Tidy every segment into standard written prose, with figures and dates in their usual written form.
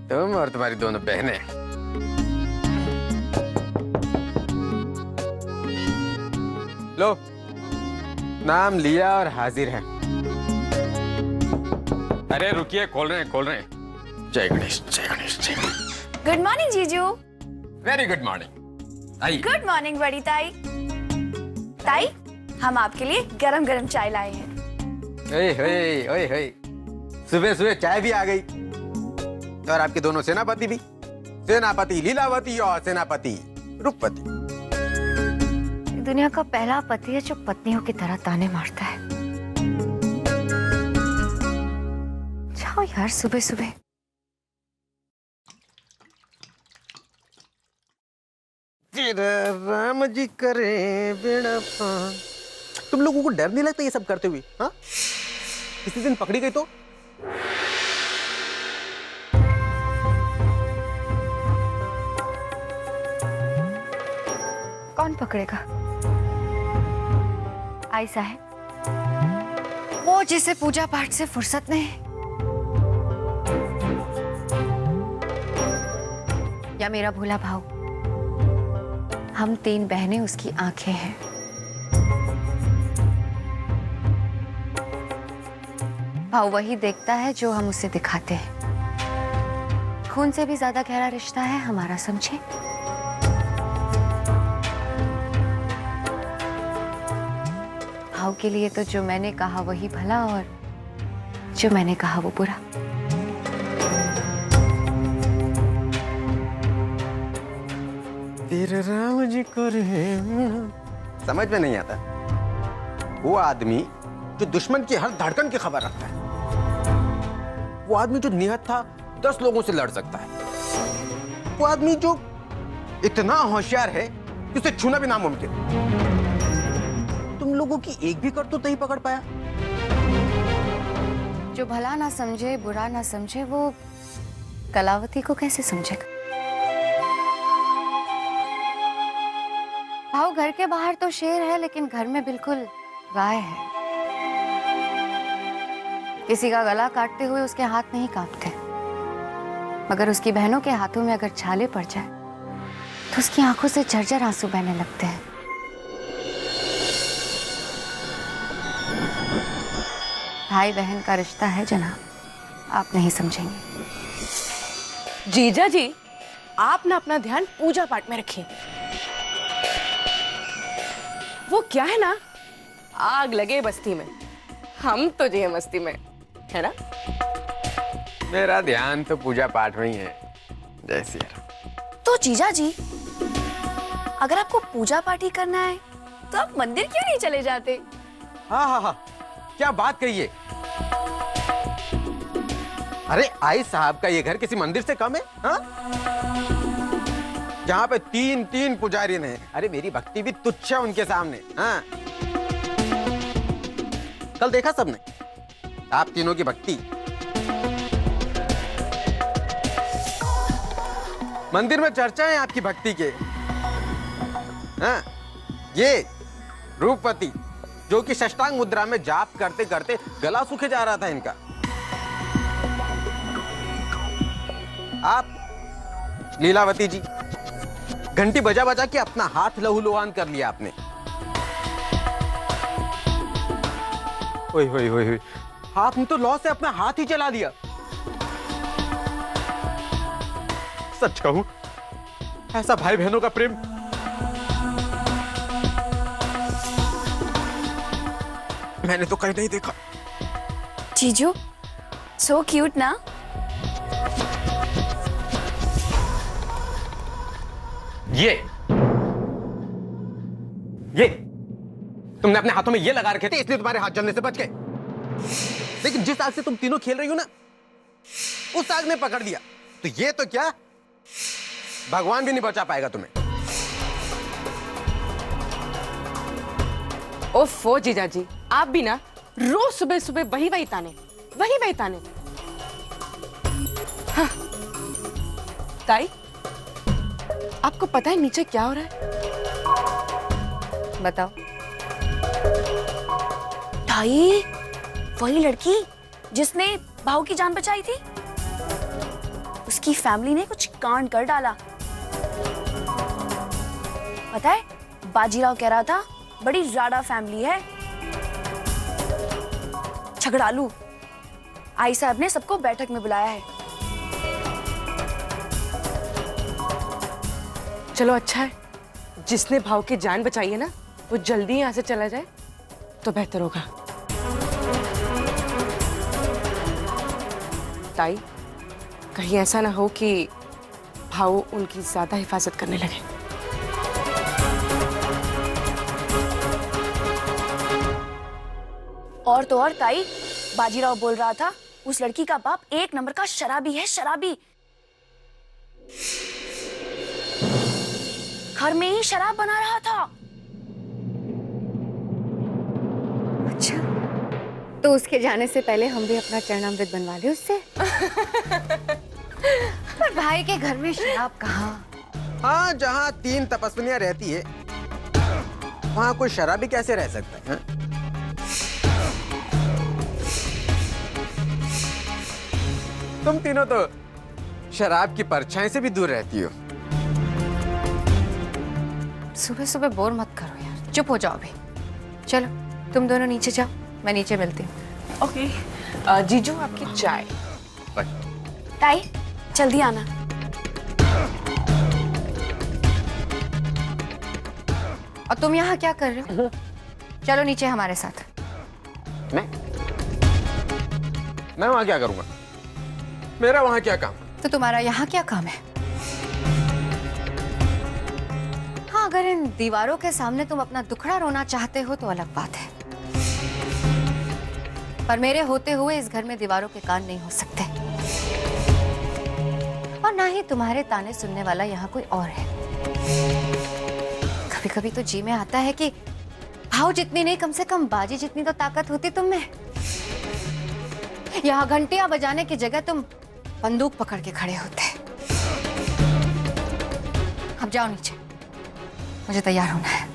तुम और तुम्हारी दोनों बहनें। लो, नाम लिया और हाजिर है। अरे रुकिए, खोल रहे हैं। जय गणेश, जय गणेश, जय गणेश। गुड मॉर्निंग जीजू। Very good morning. आइए। गुड मॉर्निंग बड़ी ताई। ताई, हम आपके लिए गरम गरम चाय लाए हैं। ओए ओए ओए, सुबह सुबह चाय भी आ गई। और आपके दोनों सेनापति भी, सेनापति लीलावती और सेनापति रूपवती। दुनिया का पहला पति है जो पत्नियों की तरह ताने मारता है। जाओ यार सुबह सुबह। राम जी करे बेड़ा पार। तुम लोगों को डर नहीं लगता ये सब करते हुए? हाँ, किसी दिन पकड़ी गई तो? कौन पकड़ेगा? आई साहब, वो जिसे पूजा पाठ से फुर्सत नहीं, या मेरा भोला भाव। हम 3 बहनें उसकी आंखें हैं। भाव वही देखता है जो हम उसे दिखाते हैं। खून से भी ज्यादा गहरा रिश्ता है हमारा, समझे? भाव के लिए तो जो मैंने कहा वही भला और जो मैंने कहा वो बुरा। तेरे राम जी को समझ में नहीं आता। वो आदमी जो दुश्मन की हर धड़कन की खबर रखता है, वो आदमी जो नियत था 10 लोगों से लड़ सकता है, वो आदमी जो इतना होशियार है कि उसे छूना भी नामुमकिन। तुम लोगों की एक भी करतूत नहीं पकड़ पाया। जो भला ना समझे, बुरा ना समझे, वो कलावती को कैसे समझेगा? भाव घर के बाहर तो शेर है, लेकिन घर में बिल्कुल गाय है। किसी का गला काटते हुए उसके हाथ नहीं कांपते, मगर उसकी बहनों के हाथों में अगर छाले पड़ जाए तो उसकी आंखों से झरझर आंसू बहने लगते हैं। भाई बहन का रिश्ता है जनाब, आप नहीं समझेंगे। जीजा जी, आप ना अपना ध्यान पूजा पाठ में रखिए। वो क्या है ना, आग लगे बस्ती में, हम तो जिए मस्ती में, है ना? मेरा ध्यान तो पूजा पाठ में ही है। जय श्री राम। तो जीजा जी, अगर आपको पूजा पाठ ही करना है तो आप मंदिर क्यों नहीं चले जाते? हाँ हाँ हाँ, क्या बात कही है। अरे आई साहब का ये घर किसी मंदिर से कम है? हाँ, जहाँ पे 3 पुजारी हैं। अरे मेरी भक्ति भी तुच्छ है उनके सामने। हाँ, कल देखा सबने आप तीनों की भक्ति। मंदिर में चर्चा है आपकी भक्ति के। हाँ, ये रूपवती जो कि षष्टांग मुद्रा में जाप करते करते गला सूखे जा रहा था इनका। आप लीलावती जी, घंटी बजा बजा के अपना हाथ लहूलुहान कर लिया आपने। ओए होए होए होए, आपने तो लॉ से अपना हाथ ही चला दिया। सच कहूं, ऐसा भाई बहनों का प्रेम मैंने तो कहीं नहीं देखा। जीजू, सो क्यूट ना। ये तुमने अपने हाथों में ये लगा रखे थे, इसलिए तुम्हारे हाथ जलने से बच गए। लेकिन जिस आग से तुम तीनों खेल रही हो ना, उस आग ने पकड़ लिया तो ये तो क्या, भगवान भी नहीं बचा पाएगा तुम्हें। ओफो जीजा जी, आप भी ना रोज सुबह सुबह वही ताने। हाँ। ताई, आपको पता है नीचे क्या हो रहा है? बताओ। ताई, वही लड़की जिसने भाव की जान बचाई थी, उसकी फैमिली ने कुछ कांड कर डाला। पता है, बाजीराव कह रहा था बड़ी राडा फैमिली है, झगड़ालू। आई साहब ने सबको बैठक में बुलाया है। चलो अच्छा है, जिसने भाव की जान बचाई है ना, वो जल्दी यहाँ से चला जाए तो बेहतर होगा। ताई, कहीं ऐसा ना हो कि भाव उनकी ज्यादा हिफाजत करने लगे। और तो और ताई, बाजीराव बोल रहा था उस लड़की का बाप एक नंबर का शराबी है, शराबी। घर में ही शराब बना रहा था। अच्छा, तो उसके जाने से पहले हम भी अपना चरणामृत बनवा ले उससे। पर भाई के घर में शराब कहाँ? हाँ, जहाँ 3 तपस्विनियां रहती है वहाँ कोई शराबी कैसे रह सकता है? हाँ? तुम तीनों तो शराब की परछाई से भी दूर रहती हो। सुबह सुबह बोर मत करो यार, चुप हो जाओ अभी। चलो तुम दोनों नीचे जाओ, मैं नीचे मिलती हूँ। ओके, जीजू आपकी चाय। ताई जल्दी आना। और तुम यहाँ क्या कर रहे हो? चलो नीचे हमारे साथ। मैं वहाँ क्या करूँगा? मेरा वहाँ क्या काम? तो तुम्हारा यहाँ क्या काम है? हाँ, अगर इन दीवारों के सामने तुम अपना दुखड़ा रोना चाहते हो तो अलग बात है, पर मेरे होते हुए इस घर में दीवारों के कान नहीं हो सकते, और ना ही तुम्हारे ताने सुनने वाला यहाँ कोई और है। कभी कभी तो जी में आता है कि भाव जितनी नहीं, कम से कम बाजी जितनी तो ताकत होती तुम में। यहाँ घंटियां बजाने की जगह तुम बंदूक पकड़ के खड़े होते। अब जाओ नीचे, मुझे तैयार होना है।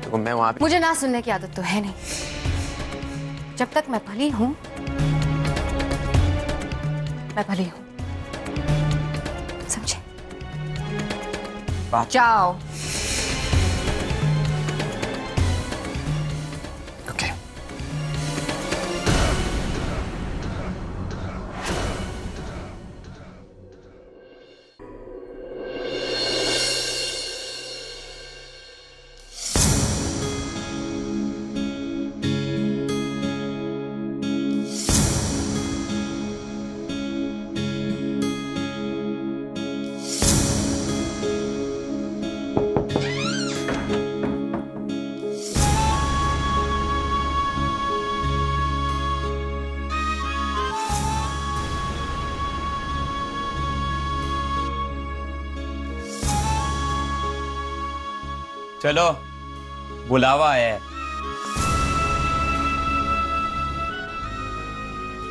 तो मैं वहाँ मुझे ना सुनने की आदत तो है नहीं। जब तक मैं भली हूं, मैं भली हूं, समझे? जाओ। ओके। चलो, बुलावा है।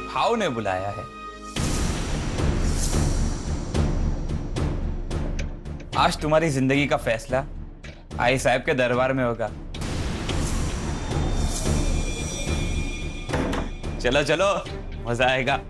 भाव ने बुलाया है। आज तुम्हारी जिंदगी का फैसला आई साहब के दरबार में होगा। चलो चलो, मजा आएगा।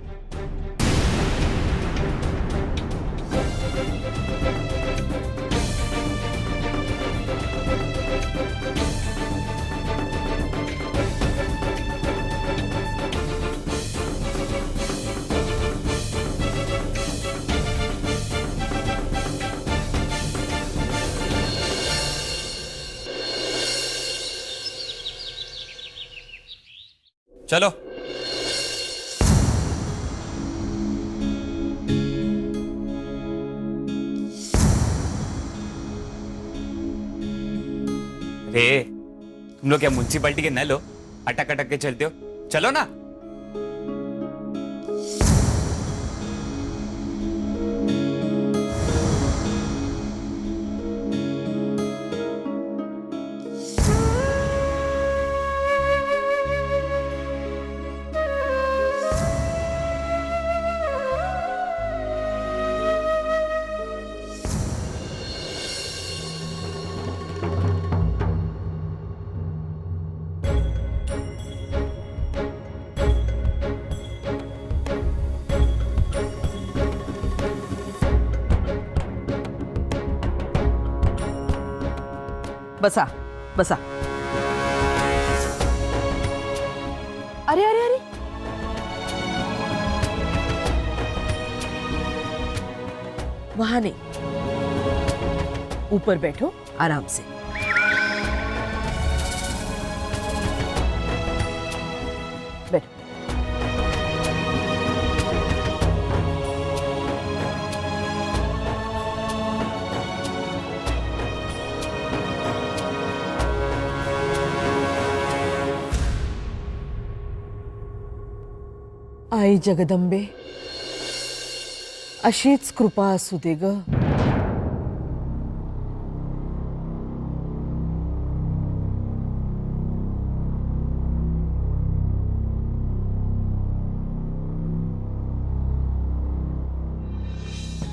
चलो। रे, तुम लोग क्या म्युनिसिपैलिटी के नल हो? अटक अटक के चलते हो? चलो ना। बसा बसा। अरे अरे अरे, वहां नहीं, ऊपर बैठो आराम से। बैठो। आई जगदंबे, अशीच कृपा असू दे ग।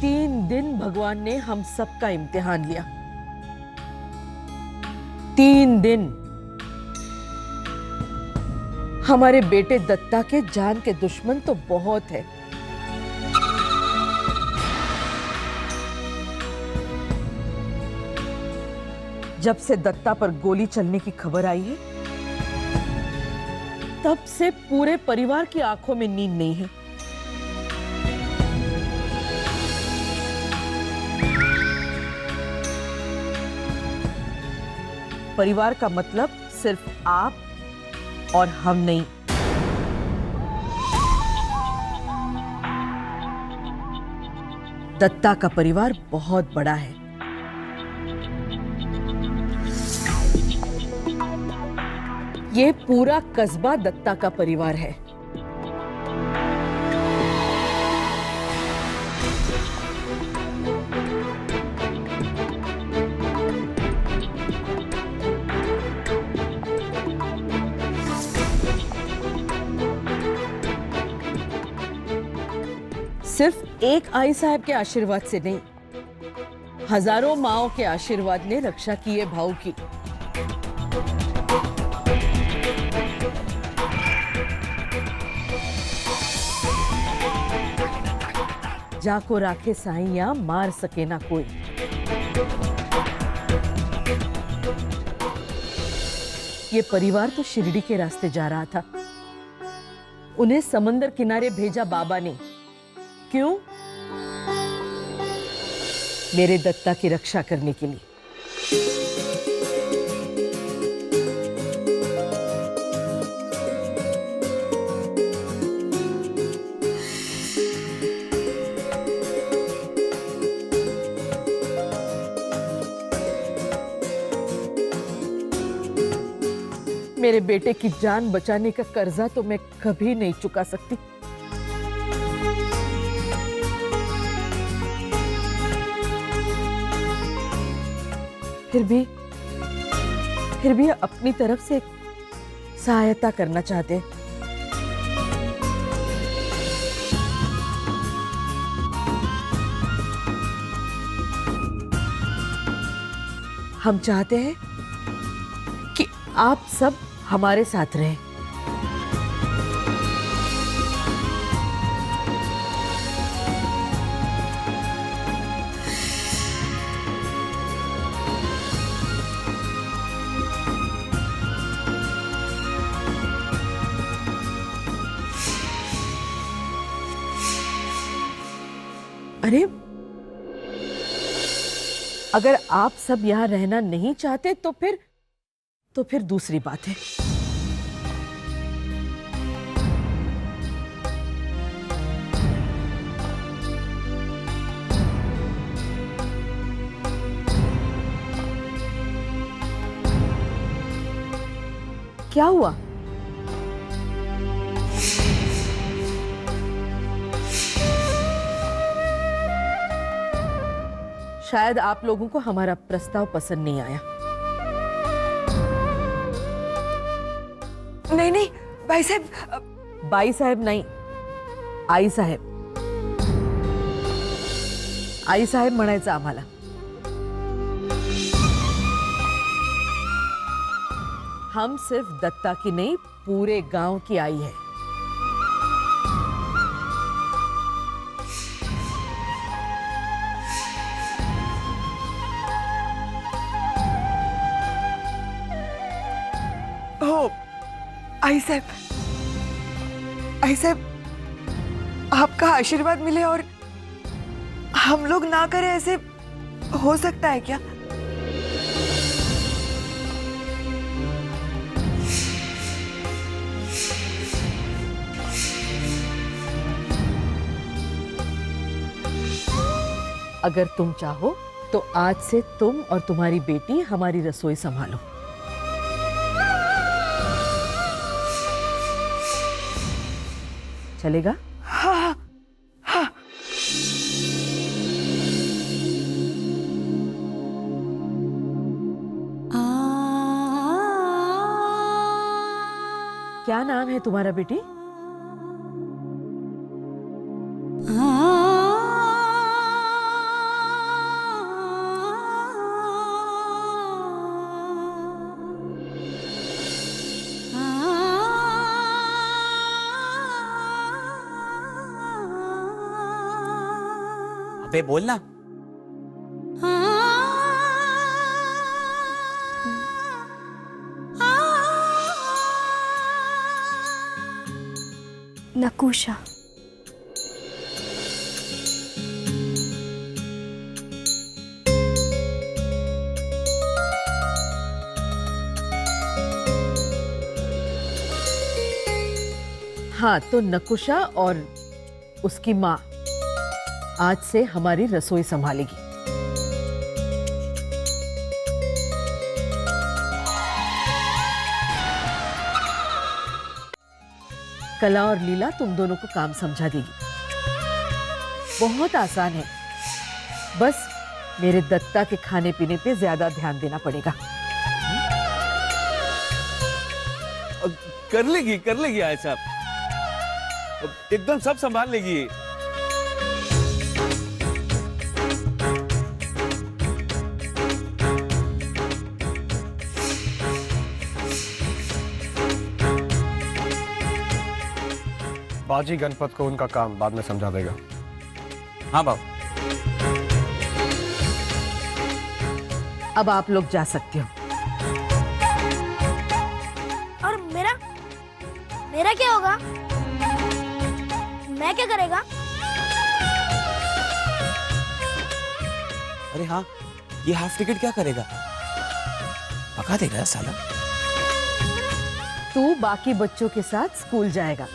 तीन दिन भगवान ने हम सबका इम्तिहान लिया। 3 दिन हमारे बेटे दत्ता के जान के दुश्मन तो बहुत है। जब से दत्ता पर गोली चलने की खबर आई है, तब से पूरे परिवार की आंखों में नींद नहीं है। परिवार का मतलब सिर्फ आप और हम नहीं। दत्ता का परिवार बहुत बड़ा है। ये पूरा कस्बा दत्ता का परिवार है। सिर्फ एक आई साहब के आशीर्वाद से नहीं, हजारों माओं के आशीर्वाद ने रक्षा की है भाऊ की। जाको राखे साईया, मार सके ना कोई। ये परिवार तो शिरडी के रास्ते जा रहा था। उन्हें समंदर किनारे भेजा बाबा ने। क्यों? मेरे दत्ता की रक्षा करने के लिए। मेरे बेटे की जान बचाने का कर्जा तो मैं कभी नहीं चुका सकती। फिर भी अपनी तरफ से सहायता करना चाहते हैं। हम चाहते हैं कि आप सब हमारे साथ रहें। अरे, अगर आप सब यहां रहना नहीं चाहते तो फिर दूसरी बात है। क्या हुआ? शायद आप लोगों को हमारा प्रस्ताव पसंद नहीं आया। नहीं भाई साहब। बाई साहब नहीं, आई साहेब। आई साहेब म्हणायचं आम्हाला। हम सिर्फ दत्ता की नहीं, पूरे गांव की आई है। हो आई साहब, आपका आशीर्वाद मिले और हम लोग ना करें, ऐसे हो सकता है क्या? अगर तुम चाहो तो आज से तुम और तुम्हारी बेटी हमारी रसोई संभालो। चलेगा? हाँ हाँ। क्या नाम है तुम्हारा बेटी? अबे बोलना। नकुशा। हाँ, तो नकुशा और उसकी माँ आज से हमारी रसोई संभालेगी। कला और लीला तुम दोनों को काम समझा देगी। बहुत आसान है, बस मेरे दत्ता के खाने पीने पे ज्यादा ध्यान देना पड़ेगा। कर लेगी आय साहब, एकदम सब संभाल लेगी। बाजी गणपत को उनका काम बाद में समझा देगा। हाँ बाबू। अब आप लोग जा सकते हो। और मेरा क्या होगा? मैं क्या करेगा? अरे हाँ, ये हाफ टिकट क्या करेगा? पका देगा साला। तू बाकी बच्चों के साथ स्कूल जाएगा।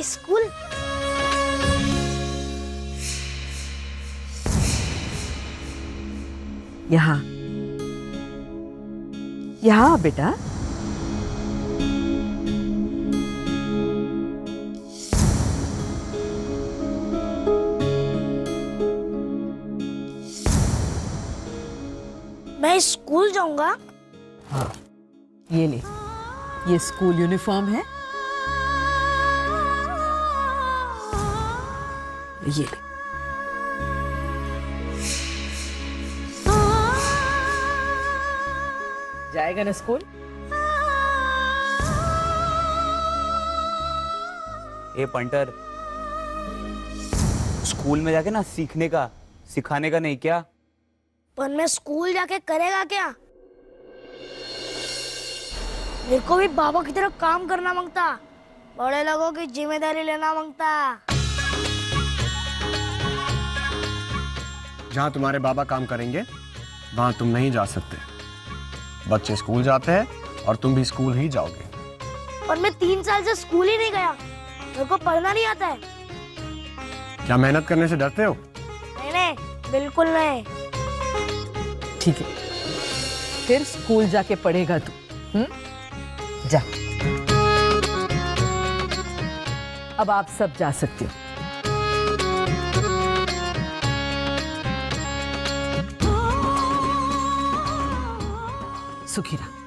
स्कूल? यहाँ बेटा। मैं स्कूल जाऊंगा? हाँ, ये ले, ये स्कूल यूनिफॉर्म है। ये ले। जाएगा ना स्कूल? ए पंटर, स्कूल में जाके ना सीखने का, सिखाने का नहीं क्या? पर मैं स्कूल जाके करेगा क्या? मेरे को भी बाबा की तरह काम करना मांगता, बड़े लोगों की जिम्मेदारी लेना मांगता। जहां तुम्हारे बाबा काम करेंगे वहां तुम नहीं जा सकते। बच्चे स्कूल जाते हैं और तुम भी स्कूल ही जाओगे। और मैं 3 साल से स्कूल ही नहीं गया, मेरे को पढ़ना नहीं आता है। क्या मेहनत करने से डरते हो? नहीं, बिल्कुल नहीं। ठीक है, फिर स्कूल जाके पढ़ेगा तू। जा। अब आप सब जा सकते हो। सुखी रहा।